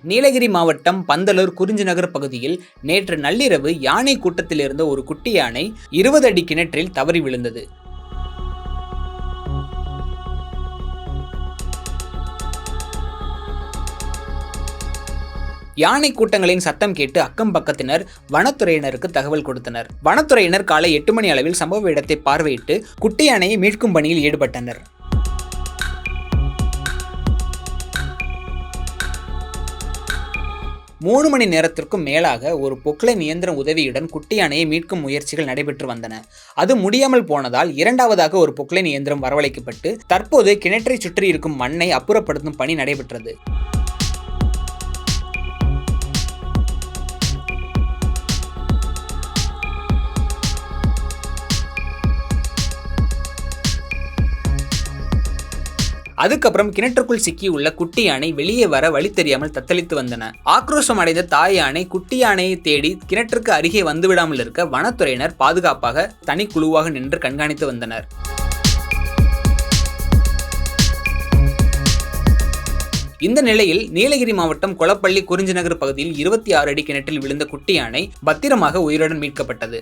நீலகிரி மாவட்டம் பந்தலூர் குறிஞ்சிநகர் பகுதியில் நேற்று நள்ளிரவு யானை கூட்டத்தில் இருந்த ஒரு குட்டி யானை 20 அடி கிணற்றில் தவறி விழுந்தது. யானை கூட்டங்களின் சத்தம் கேட்டு அக்கம் பக்கத்தினர் வனத்துறையினருக்கு தகவல் கொடுத்தனர். வனத்துறையினர் காலை 8 மணி அளவில் சம்பவ இடத்தை பார்வையிட்டு குட்டி யானையை மீட்கும் பணியில் ஈடுபட்டனர். மூணு மணி நேரத்திற்கும் மேலாக ஒரு பொக்லைன் இயந்திரம் உதவியுடன் குட்டி யானையை மீட்கும் முயற்சிகள் நடைபெற்று வந்தன. அது முடியாமல் போனதால் இரண்டாவதாக ஒரு பொக்லைன் இயந்திரம் வரவழைக்கப்பட்டு தற்போது கிணற்றை சுற்றி இருக்கும் மண்ணை அப்புறப்படுத்தும் பணி நடைபெற்றது. அதுக்கப்புறம் கிணற்றுக்குள் சிக்கியுள்ள குட்டி யானை வெளியே வர வழி தெரியாமல் தத்தளித்து வந்தன. ஆக்ரோஷம் அடைந்த தாய் யானை குட்டி யானையை தேடி கிணற்றுக்கு அருகே வந்துவிடாமல் இருக்க வனத்துறையினர் பாதுகாப்பாக தனிக்குழுவாக நின்று கண்காணித்து வந்தனர். இந்த நிலையில் நீலகிரி மாவட்டம் கொளப்பள்ளி குறிஞ்சிநகர் பகுதியில் 26 அடி கிணற்றில் விழுந்த குட்டி யானை பத்திரமாக உயிருடன் மீட்கப்பட்டது.